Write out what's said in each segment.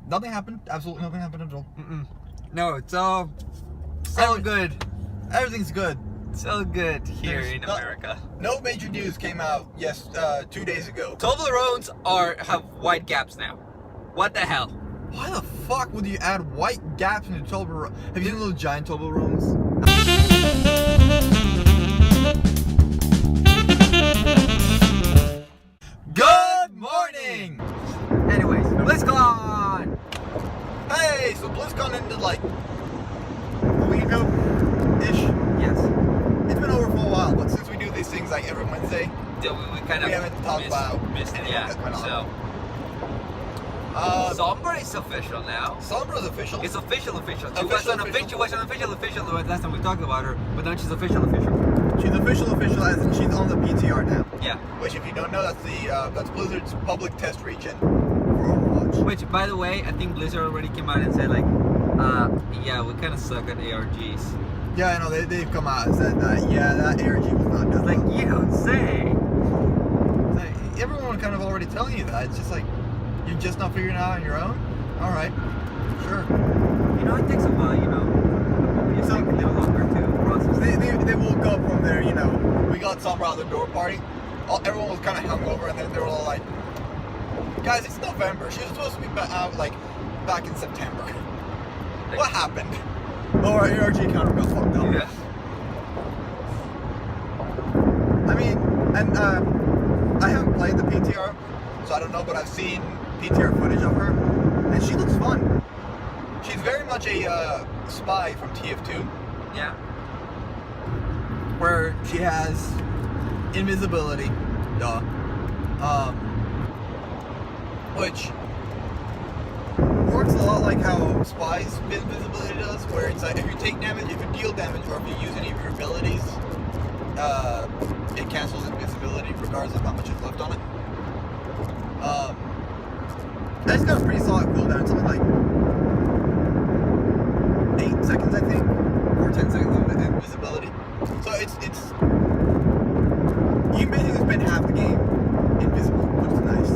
Nothing happened. Absolutely nothing happened at all. No, it's all so good. Everything's good. So good here in America. No major news came out 2 days ago. Toblerones have white gaps now. What the hell? Why the fuck would you add white gaps into Toblerone? Have you seen those giant Toblerones? Good morning! Anyways, BlizzCon! Hey, so BlizzCon ended like a week ago-ish. Yes. It's been over for a while, but since we do these things like every Wednesday, We kind of haven't talked about anything that went on. So SOMBRA is official now. SOMBRA is official. It's official. She was Official. unofficial the last time we talked about her, but now she's official. She's official as in she's on the PTR now. Yeah. Which, if you don't know, that's Blizzard's public test region for Overwatch. Which, by the way, I think Blizzard already came out and said like, yeah, we kind of suck at ARGs. Yeah, I know they've come out and said that. Yeah, that ARG was not done. Like, you don't say. Like, everyone kind of already telling you that. It's just like you're just not figuring it out on your own. All right, sure. You know, it takes a while. You know, you take a little longer to process. They woke up from their, we got SOMBRA out the door party. Everyone was kind of hungover, and then they were all like, "Guys, it's November. She was supposed to be out like back in September. What happened?" Oh, our ARG counter got fucked up. Yeah. I mean, and I haven't played the PTR, so I don't know, but I've seen PTR footage of her, and she looks fun. She's very much a spy from TF2. Yeah. Where she has invisibility, which works a lot like how Spy's invisibility does, where it's like if you take damage, if you deal damage, or if you use any of your abilities, it cancels invisibility regardless of how much is left on it. That's got a pretty solid cooldown, something like 8 seconds, I think, or 10 seconds of invisibility. So it's you can basically spend half the game invisible, which is nice.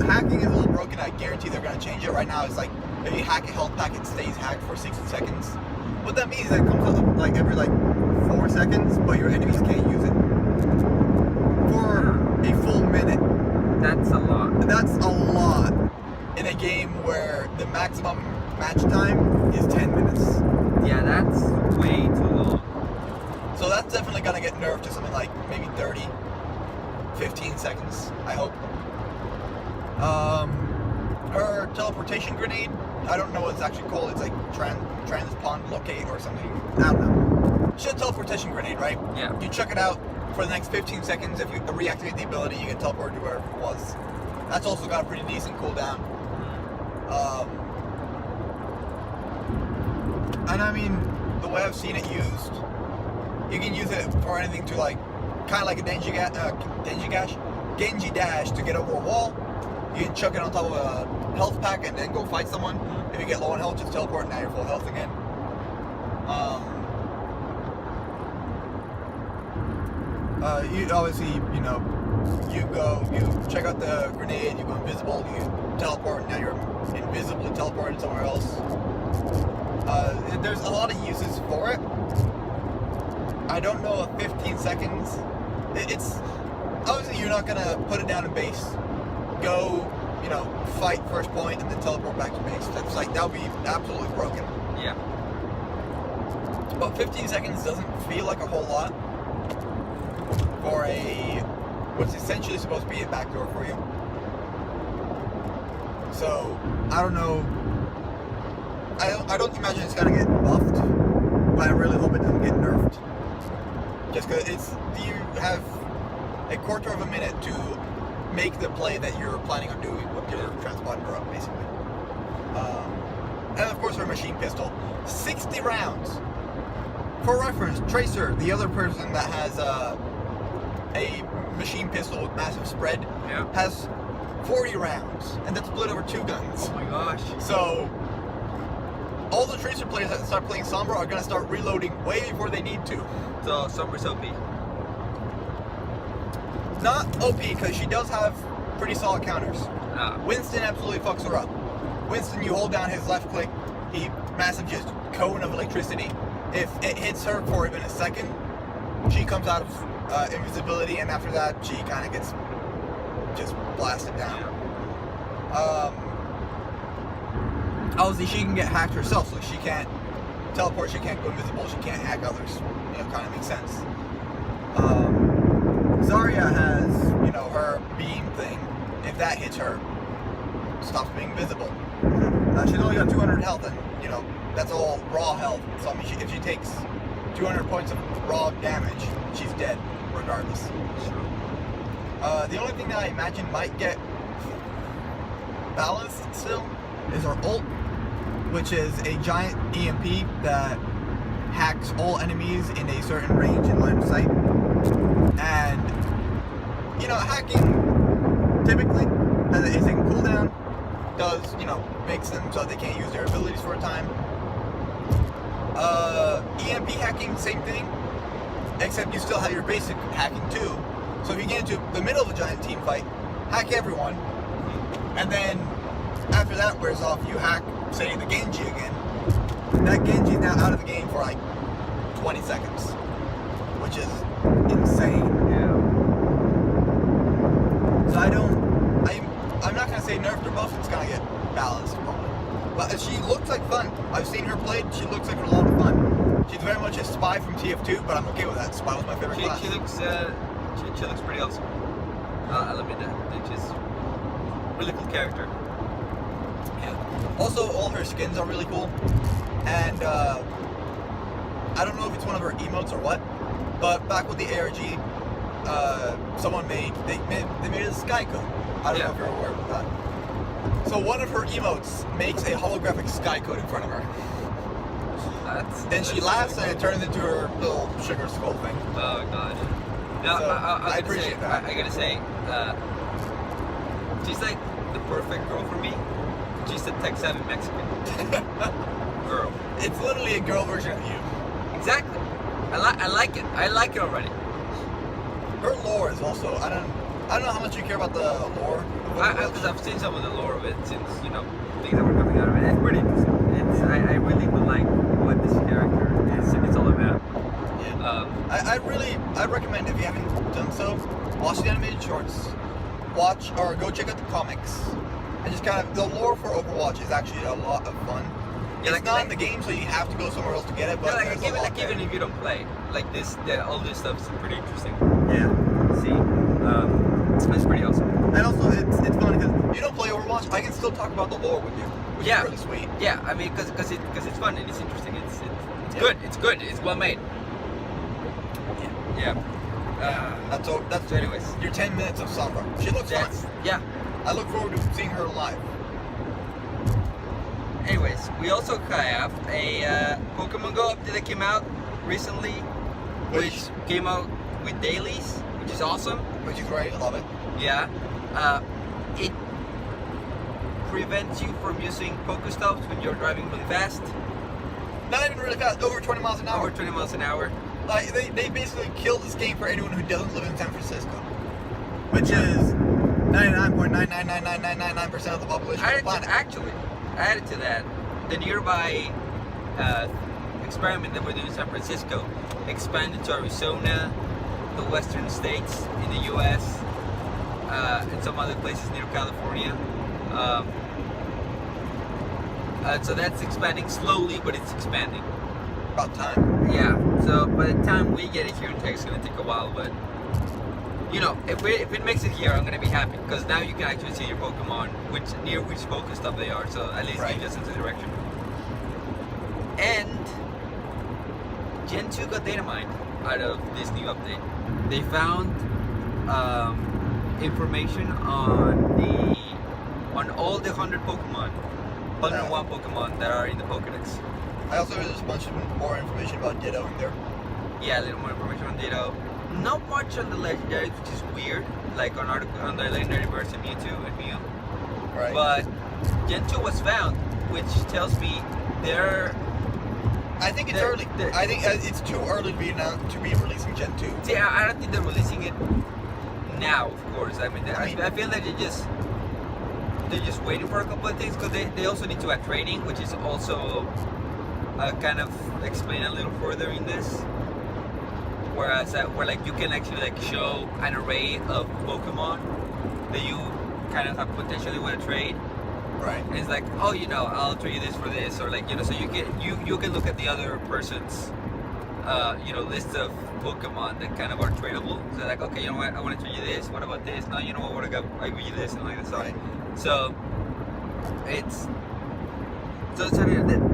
Hacking is a little broken. I guarantee they're gonna change it. Right now, it's like if you hack a health pack, it stays hacked for 60 seconds. What that means is that it comes up like every 4 seconds, but your enemies can't use it for a full minute. That's a lot. That's a lot in a game where the maximum match time is 10 minutes. Yeah, that's way too long. So that's definitely gonna get nerfed to something like maybe 30, 15 seconds, I hope. Her teleportation grenade, I don't know what it's actually called. It's like transpond locate or something. I don't know. She had a teleportation grenade, right? Yeah. You chuck it out for the next 15 seconds. If you reactivate the ability, you get teleported to wherever it was. That's also got a pretty decent cooldown. And I mean, the way I've seen it used, you can use it for anything to like, kind of like a Genji dash to get over a wall. You can chuck it on top of a health pack and then go fight someone. If you get low on health, just teleport and now you're full health again. You obviously, you check out the grenade, you go invisible, you teleport, now you're invisibly teleported somewhere else. There's a lot of uses for it. I don't know if 15 seconds, it's, obviously you're not gonna put it down in base, go, fight first point and then teleport back to base. That's like, that would be absolutely broken. Yeah. But 15 seconds doesn't feel like a whole lot for what's essentially supposed to be a backdoor for you. So, I don't know. I don't imagine it's gonna get buffed, but I really hope it doesn't get nerfed. Just because you have a quarter of a minute to make the play that you're planning on doing with your transponder up, basically. And of course, her machine pistol, 60 rounds. For reference, Tracer, the other person that has a machine pistol with massive spread, has 40 rounds, and that's split over 2 guns. Oh my gosh. So, all the Tracer players that start playing SOMBRA are going to start reloading way before they need to. So, SOMBRA's OP. Not OP, because she does have pretty solid counters. Winston absolutely fucks her up. Winston, you hold down his left click, he massive just cone of electricity. If it hits her for even a second, she comes out of invisibility, and after that, she kind of gets just blasted down. Obviously, she can get hacked herself, so she can't teleport, she can't go invisible, she can't hack others. You know, kind of makes sense. Zarya has, you know, her beam thing. If that hits her, stops being visible. She's only got 200 health, and you know that's all raw health. So I mean, if she takes 200 points of raw damage, she's dead regardless. The only thing that I imagine might get balanced still is her ult, which is a giant EMP that hacks all enemies in a certain range in line of sight. And you know, hacking typically has a second cooldown. Does, you know, makes them so they can't use their abilities for a time. EMP hacking, same thing, except you still have your basic hacking too. So if you get into the middle of a giant team fight, hack everyone, and then after that wears off, you hack, say, the Genji again. That Genji is now out of the game for like 20 seconds, which is insane. Yeah. So I'm not gonna say nerfed or buffed, it's gonna get balanced probably. But she looks like fun. I've seen her played, she looks like a lot of fun. She's very much a spy from TF2, but I'm okay with that. Spy was my favorite class. She looks pretty awesome. I'll admit that. She's a really cool character. Yeah. Also, all her skins are really cool. And I don't know if it's one of her emotes or what, but back with the ARG, someone made a sky code. I don't know if you're aware of that. So one of her emotes makes a holographic sky code in front of her. Then she laughs and it turns into her little sugar skull thing. Oh god. No, So, I appreciate that. I gotta say, she's like the perfect girl for me. She's the tech-savvy Mexican girl. It's literally a girl version of you. Exactly. I like it. I like it already. Her lore is also, I don't know how much you care about the lore. Because I've seen some of the lore of it since, you know, things that were coming out of it. It's pretty interesting. I really do like what this character is all about. Yeah. I recommend, if you haven't done so, watch the animated shorts, watch or go check out the comics, and just kind of, the lore for Overwatch is actually a lot of fun. Yeah, it's not in the game, so you have to go somewhere else to get it. But yeah, there's a lot there. even if you don't play, like this, all this stuff is pretty interesting. Yeah. See, it's pretty awesome. And also, it's fun because you don't play Overwatch, I can still talk about the lore with you, which is really sweet. Yeah, I mean, because it's fun and it's interesting. It's good. It's good. It's well made. Yeah. That's so anyways, your 10 minutes of Sombra. She looks fun. Yeah. I look forward to seeing her live. Anyways, we also have a Pokemon Go update that came out recently, which came out with dailies, which is awesome. Which is great, I love it. Yeah. It prevents you from using Pokestops when you're driving really fast. Not even really fast, over 20 miles an hour. Over 20 miles an hour. Like, they basically killed this game for anyone who doesn't live in San Francisco. Which is 99.9999999% of the population of the planet. Actually, added to that, the nearby experiment that we're doing in San Francisco expanded to Arizona, the western states in the US, and some other places near California. So that's expanding slowly, but it's expanding. About time. Yeah, so by the time we get it here in Texas, it's going to take a while, but you know, if it makes it here, I'm going to be happy, because now you can actually see your Pokemon, near which Pokestop they are, so at least give us into the direction. And Gen 2 got data mined out of this new update. They found information on all the 100 Pokemon, 101 Pokemon that are in the Pokedex. I also heard there's a bunch of more information about Ditto in there. Yeah, a little more information on Ditto. Not much on the legendaries, which is weird, like on the legendary birds of Mewtwo and Mew. Right. But Gen 2 was found, which tells me they're... I think it's early. I think it's too early to be releasing Gen 2. See, I don't think they're releasing it now, of course. I mean I feel that they just... they're just waiting for a couple of things because they also need to add trading, which is also kind of explain a little further in this. Whereas where like you can actually like show an array of Pokemon that you kind of have potentially want to trade. Right. And it's like, oh, you know, I'll trade you this for this, or like, you know, so you can look at the other person's you know, list of Pokemon that kind of are tradable. So like, okay, you know what, I want to trade you this. What about this? No, you know what, I give you this and like this. Right. So it's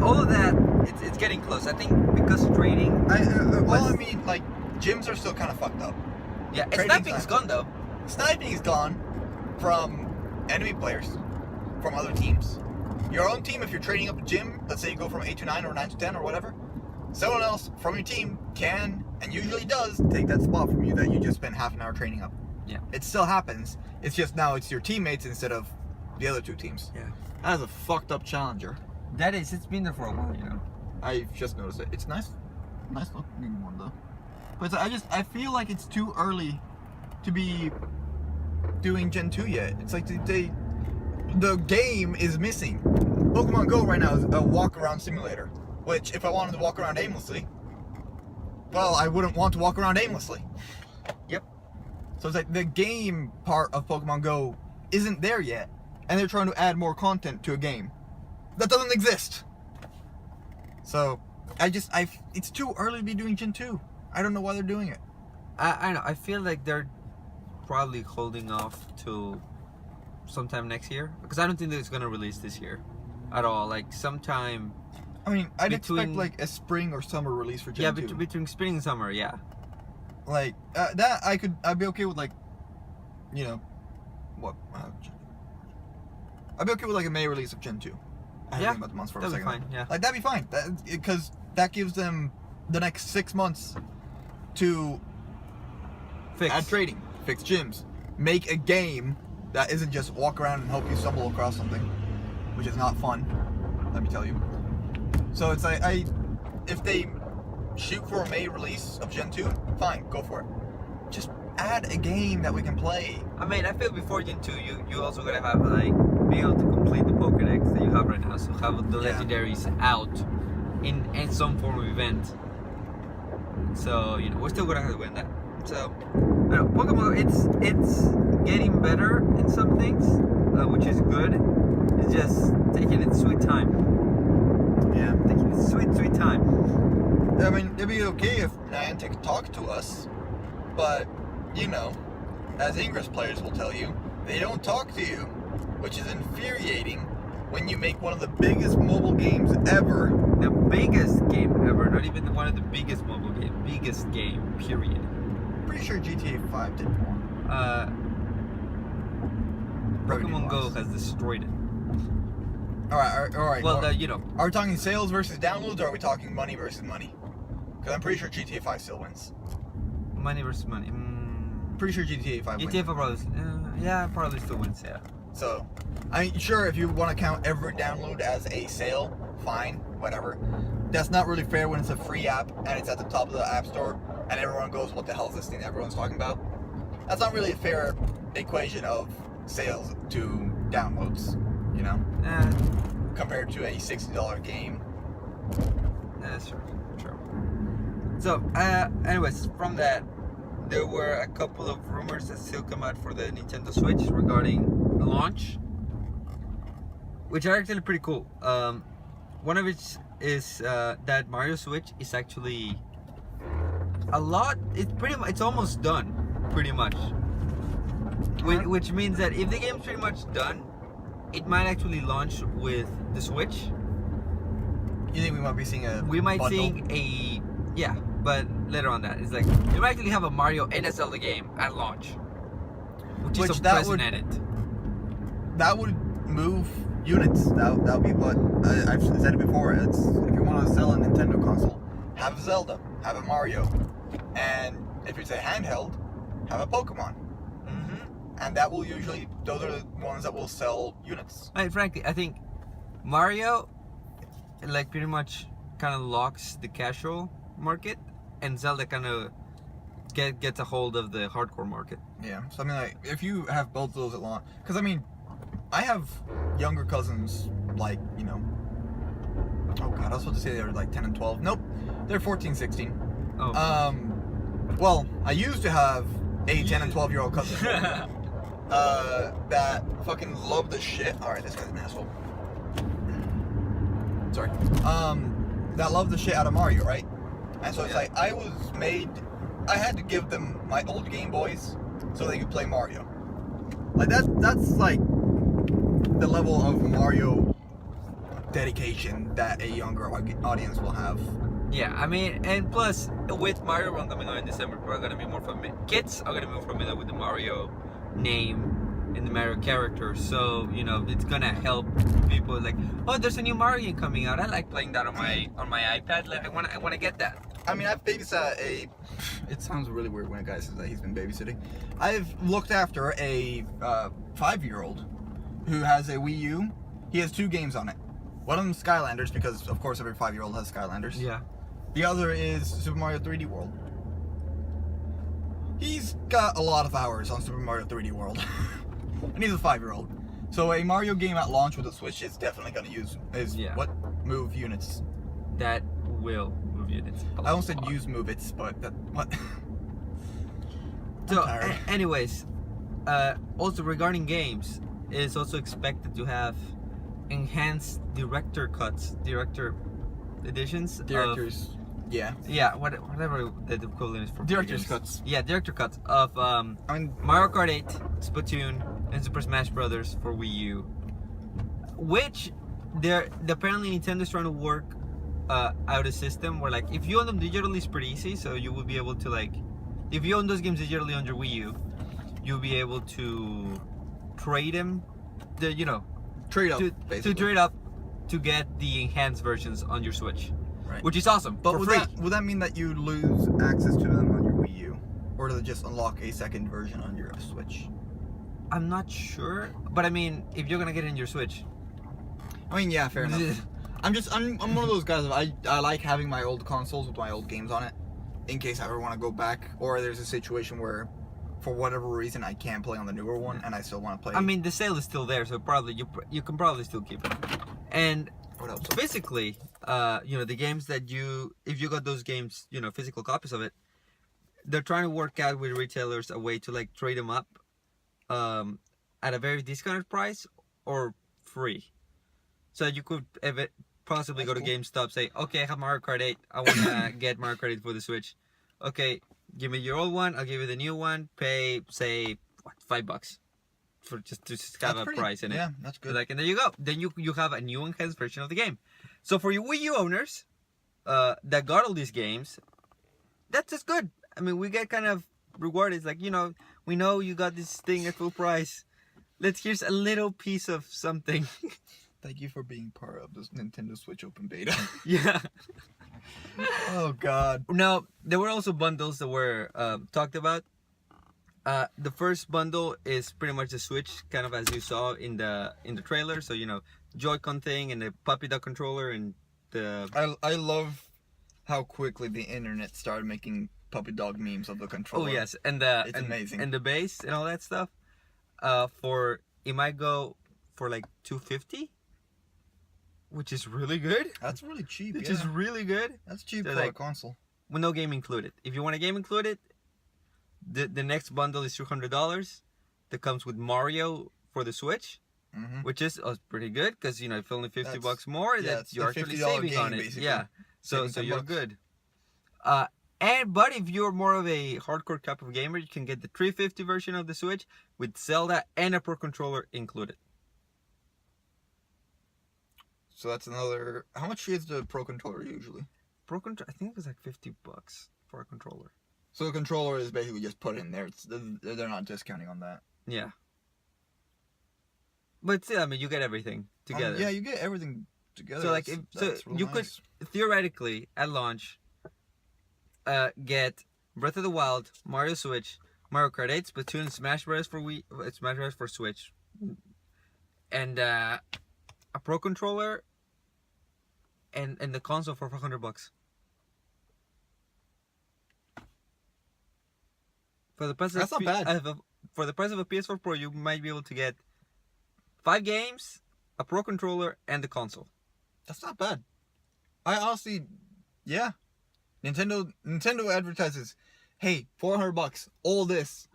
all of that. It's getting close. I think because trading. Well, I mean, like gyms are still kind of fucked up. Yeah, Trading's sniping's gone though. Sniping is gone from enemy players, from other teams. Your own team, if you're trading up a gym, let's say you go from 8 to 9 or 9 to 10 or whatever, someone else from your team can, and usually does, take that spot from you that you just spent half an hour training up. Yeah. It still happens. It's just now it's your teammates instead of the other 2 teams. Yeah. That is a fucked up challenger. That is. It's been there for a while, you know. I've just noticed it. It's nice looking one though. But I feel like it's too early to be doing Gen 2 yet. It's like the game is missing. Pokemon Go right now is a walk around simulator, which if I wanted to walk around aimlessly, well, I wouldn't want to walk around aimlessly. Yep. So it's like the game part of Pokemon Go isn't there yet, and they're trying to add more content to a game that doesn't exist. So it's too early to be doing Gen 2. I don't know why they're doing it. I know. I feel like they're probably holding off till sometime next year because I don't think that it's gonna release this year at all. Like sometime. I mean, I'd expect like a spring or summer release for Gen 2. Yeah, between spring and summer. Yeah. Like that, I'd be okay with, like, you know, what? I'd be okay with like a May release of Gen 2. I Yeah, about the months for a that'd be second. fine. Yeah. Like that'd be fine. Because that gives them the next 6 months to add trading, fix gyms, make a game that isn't just walk around and hope you stumble across something, which is not fun. Let me tell you. So it's like if they shoot for a May release of Gen 2, fine, go for it. Just add a game that we can play. I mean, I feel before Gen 2, you also gotta have like be able to complete the Pokédex that you have right now. So have the legendaries out in some form of event. So you know we're still gonna have to win that. So I don't know, Pokemon, it's getting better in some things, which is good. It's just taking its sweet time. Yeah, taking its sweet time. I mean, it'd be okay if Niantic talked to us, but you know, as Ingress players will tell you, they don't talk to you, which is infuriating when you make one of the biggest mobile games ever. The biggest game ever, not even one of the biggest mobile games, biggest game, period. Pretty sure GTA 5 did more. Pokemon Go has destroyed it. Alright. Well, you know. Are we talking sales versus downloads, or are we talking money versus money? Because I'm pretty sure GTA 5 still wins. Money versus money. Pretty sure GTA 5 wins. GTA 5 probably still wins, yeah. So, I mean, sure, if you want to count every download as a sale, fine, whatever. That's not really fair when it's a free app and it's at the top of the app store and everyone goes, what the hell is this thing everyone's talking about? That's not really a fair equation of sales to downloads, you know? Compared to a $60 game. That's true. So, anyways, from that, there were a couple of rumors that still come out for the Nintendo Switch regarding the launch, which are actually pretty cool. One of which is that Mario Switch is actually it's almost done, pretty much. Which means that if the game's pretty much done, it might actually launch with the Switch. You think we might be seeing a bundle? Yeah, but later on that, it's like, you might actually have a Mario and a Zelda game at launch. Which is unprecedented. That would move units. That would be what, I've said it before, it's, if you want to sell a Nintendo console, have a Zelda, have a Mario, and if it's a handheld, have a Pokemon. And that will usually, those are the ones that will sell units. Frankly, I think Mario, like, pretty much kind of locks the casual market, and Zelda kind of gets a hold of the hardcore market. Yeah, so I mean, like, if you have both of those at launch, because I mean, I have younger cousins, like, oh god, I was supposed to say they were like 10 and 12. Nope, they're 14, 16. Oh. Well, I used to have a 10 and 12-year-old cousin that fucking loved the shit. Alright, this guy's an asshole. Sorry. That loved the shit out of Mario, right? And so it's like, I had to give them my old Game Boys so they could play Mario. Like, that's like the level of Mario dedication that a younger audience will have. Yeah, I mean, and plus, with Mario Run coming out in December, we're gonna be more familiar. Kids are gonna be more familiar with the Mario name and the Mario character, so it's gonna help people. Like, oh, there's a new Mario game coming out. I like playing that on my iPad. Like, I wanna get that. I mean, I've babysat it sounds really weird when a guy says that he's been babysitting. I've looked after a 5-year-old who has a Wii U. He has 2 games on it. One of them is Skylanders, because of course every 5-year-old has Skylanders. Yeah. The other is Super Mario 3D World. He's got a lot of hours on Super Mario 3D World. And he's a 5-year-old. So a Mario game at launch with a Switch is definitely going to move units. That will move units. I almost said use move its, but what? So, anyways, also regarding games, it's also expected to have enhanced director editions. Directors. Yeah, whatever the equivalent is for Director's cuts. Yeah, director cuts of Mario Kart 8, Splatoon, and Super Smash Brothers for Wii U. Which apparently Nintendo's trying to work out a system where, like, if you own them digitally, it's pretty easy. So you will be able to, like, if you own those games digitally on your Wii U, you'll be able to trade them. Trade up, to trade up to get the enhanced versions on your Switch. Right. Which is awesome. But would that mean that you lose access to them on your Wii U? Or do they just unlock a second version on your Switch? I'm not sure. But I mean, if you're gonna get it in your Switch. I mean, yeah, fair enough. I'm one of those guys that I like having my old consoles with my old games on it, in case I ever want to go back, or there's a situation where, for whatever reason, I can't play on the newer one and I still want to play. I mean, the sale is still there, so probably you can probably still keep it. And basically, the games that if you got those games, physical copies of it, they're trying to work out with retailers a way to, like, trade them up at a very discounted price or free. So you could possibly go to GameStop, say, okay, I have Mario Kart 8, I want to get Mario Kart 8 for the Switch. Okay, give me your old one, I'll give you the new one, pay, say, $5 for just to have a price in it. Yeah, that's good. Like, and there you go. Then you have a new enhanced version of the game. So for you Wii U owners that got all these games, that's just good. I mean, we get kind of rewarded. It's like, we know you got this thing at full price. Here's a little piece of something. Thank you for being part of this Nintendo Switch Open Beta. Yeah. Oh God. Now, there were also bundles that were talked about. The first bundle is pretty much the Switch, kind of as you saw in the trailer. So, Joy-Con thing and the puppy dog controller and the. I love how quickly the internet started making puppy dog memes of the controller. Oh yes, it's amazing. And the base and all that stuff. It might go for like $250, which is really good. That's really cheap. Which is really good. That's cheap for a console. With no game included. If you want a game included, the next bundle is $200. That comes with Mario for the Switch, which is pretty good because if only $50 more, that you're actually saving on it. Basically. Yeah, so you're good. But if you're more of a hardcore type of gamer, you can get the $350 version of the Switch with Zelda and a Pro Controller included. So that's another. How much is the Pro Controller usually? I think it was like $50 for a controller. So the controller is basically just put in there. They're not discounting on that. Yeah. But still, I mean, you get everything together. Yeah, you get everything together. So like, you could theoretically at launch get Breath of the Wild, Mario Switch, Mario Kart 8, Splatoon, Smash Bros for Smash Bros for Switch, and a Pro Controller, and the console for $400. For the price That's not bad. For the price of a PS4 Pro, you might be able to get 5 games, a Pro Controller, and the console. That's not bad. I honestly, yeah. Nintendo advertises, hey, $400, all this,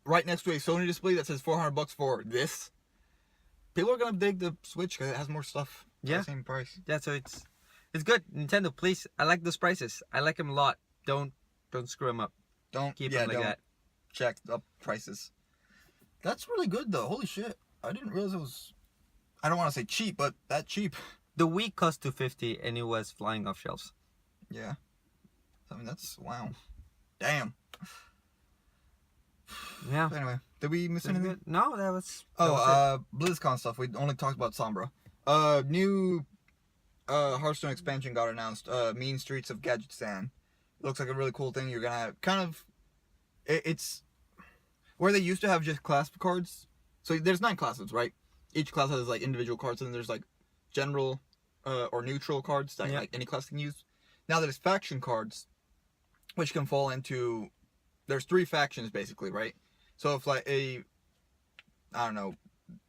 right next to a Sony display that says $400 for this. People are gonna dig the Switch because it has more stuff for the same price. Yeah, so it's good. Nintendo, please. I like those prices. I like them a lot. Don't screw them up. Don't Keep them like don't that. check up prices. That's really good though. Holy shit! I didn't realize it was. I don't want to say cheap, but that cheap. The Wii cost $250 and it was flying off shelves. Yeah. I mean that's wow. Damn. Yeah. Anyway, did we miss anything? No, that was. BlizzCon stuff. We only talked about Sombra. New Hearthstone expansion got announced. Mean Streets of Gadgetzan. Looks like a really cool thing. You're gonna have kind of. It's where they used to have just class cards. So there's 9 classes, right? Each class has like individual cards, and then there's like general or neutral cards that like any class can use. Now there's faction cards, which can fall into. There's 3 factions basically, right? So if like I don't know,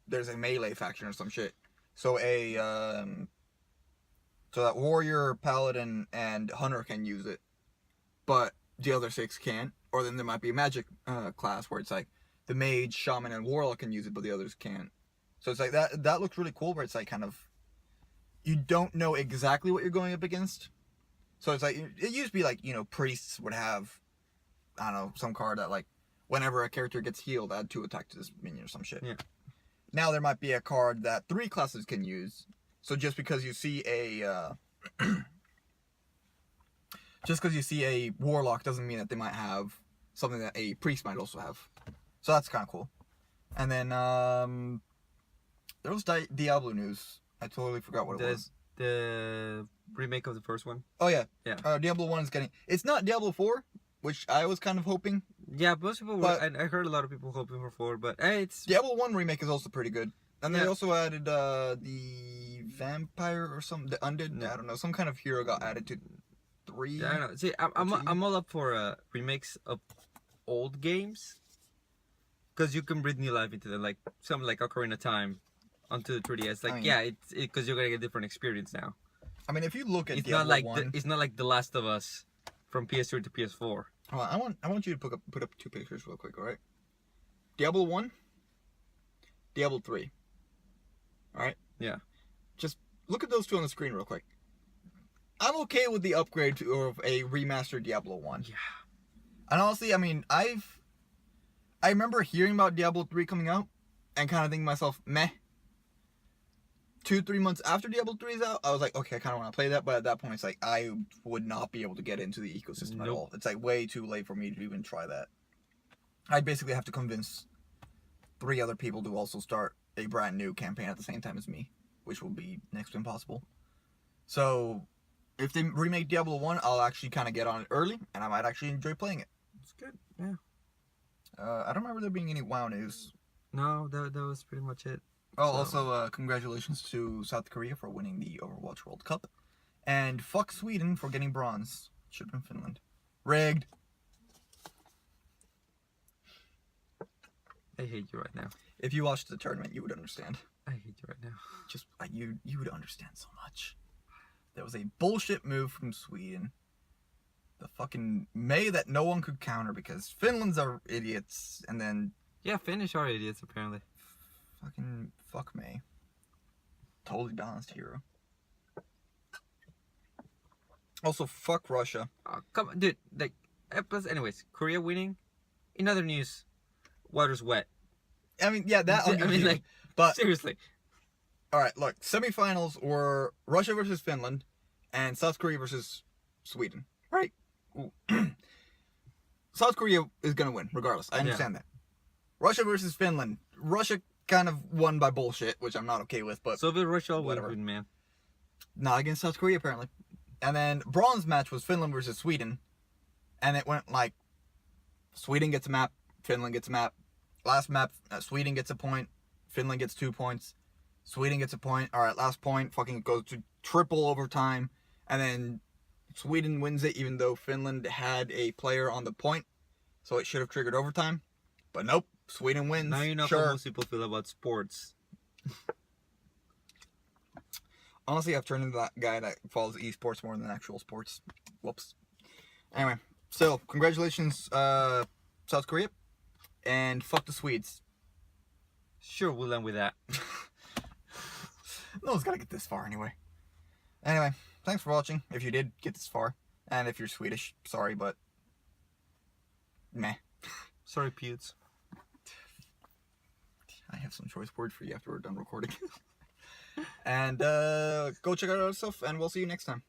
there's a melee faction or some shit. So so that warrior, paladin, and hunter can use it, but the other 6 can't. Or then there might be a magic class where it's like the mage, shaman, and warlock can use it, but the others can't. So it's like that looks really cool, where it's like kind of you don't know exactly what you're going up against. So it's like it used to be like, you know, priests would have, I don't know, some card that like whenever a character gets healed, add 2 attack to this minion or some shit. Yeah. Now there might be a card that 3 classes can use. So just because you see a warlock doesn't mean that they might have something that a priest might also have. So that's kind of cool. And then there was Diablo news. I totally forgot what it was. The remake of the first one. Oh yeah. Yeah. Diablo 1 is getting. It's not Diablo 4, which I was kind of hoping. Yeah, most people were. I heard a lot of people hoping for 4, but hey, it's Diablo 1 remake is also pretty good. And they Yeah. also added the vampire or something, the undead. Yeah. I don't know. Some kind of hero got added to 3. Yeah, I don't know. See, I'm all up for remakes of old games, because you can breathe new life into them, like something like Ocarina of Time onto the 3DS. Like, it's because you're gonna get a different experience now. I mean, if you look at It's Diablo not like 1, it's not like The Last of Us from PS3 to PS4. I want you to put up 2 pictures real quick, all right? Diablo 1, Diablo 3. All right? Yeah. Just look at those 2 on the screen real quick. I'm okay with the upgrade of a remastered Diablo 1. Yeah. And honestly, I mean, I remember hearing about Diablo 3 coming out and kind of thinking to myself, meh. 2-3 months after Diablo 3 is out, I was like, okay, I kind of want to play that, but at that point, it's like, I would not be able to get into the ecosystem at all. It's like way too late for me to even try that. I'd basically have to convince 3 other people to also start a brand new campaign at the same time as me, which will be next to impossible. So, if they remake Diablo 1, I'll actually kind of get on it early, and I might actually enjoy playing it. It's good. Yeah. I don't remember there being any WoW news. No, that was pretty much it. Oh, also, congratulations to South Korea for winning the Overwatch World Cup. And fuck Sweden for getting bronze. Should have been Finland. Rigged. I hate you right now. If you watched the tournament, you would understand. I hate you right now. Just, you would understand so much. There was a bullshit move from Sweden. The fucking May that no one could counter because Finland's are idiots. And then... Yeah, Finnish are idiots, apparently. Fucking fuck May. Totally balanced hero. Also, fuck Russia. Oh, come on, dude. Like, plus, anyways, Korea winning. In other news, water's wet. I mean, yeah, that I'll give you. like, but seriously. All right, look, semifinals were Russia versus Finland, and South Korea versus Sweden. Right? South Korea is gonna win, regardless. I understand that. Russia versus Finland. Russia kind of won by bullshit, which I'm not okay with, but Soviet Russia would whatever. win, man. Not against South Korea, apparently. And then bronze match was Finland versus Sweden, and it went like Sweden gets a map, Finland gets a map. Last map, Sweden gets a point, Finland gets 2 points, Sweden gets a point. All right, last point, fucking goes to triple overtime, and then Sweden wins it, even though Finland had a player on the point, so it should have triggered overtime. But nope, Sweden wins. Now you know how most people feel about sports. Honestly, I've turned into that guy that follows esports more than actual sports. Whoops. Anyway, so congratulations, South Korea, and fuck the Swedes. Sure, we'll end with that. No one's gotta get this far anyway. Anyway, thanks for watching, if you did get this far. And if you're Swedish, sorry, but... meh. Sorry, Putes. I have some choice word for you after we're done recording. And, go check out our other stuff, and we'll see you next time.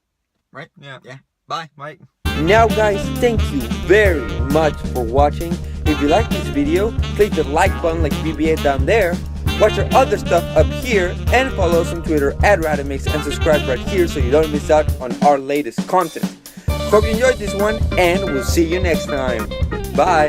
Right? Yeah. Yeah. Bye. Bye. Now guys, thank you very much for watching. If you like this video, click the like button like BB8 down there. Watch our other stuff up here and follow us on Twitter @Radamix and subscribe right here so you don't miss out on our latest content. Hope you enjoyed this one and we'll see you next time. Bye.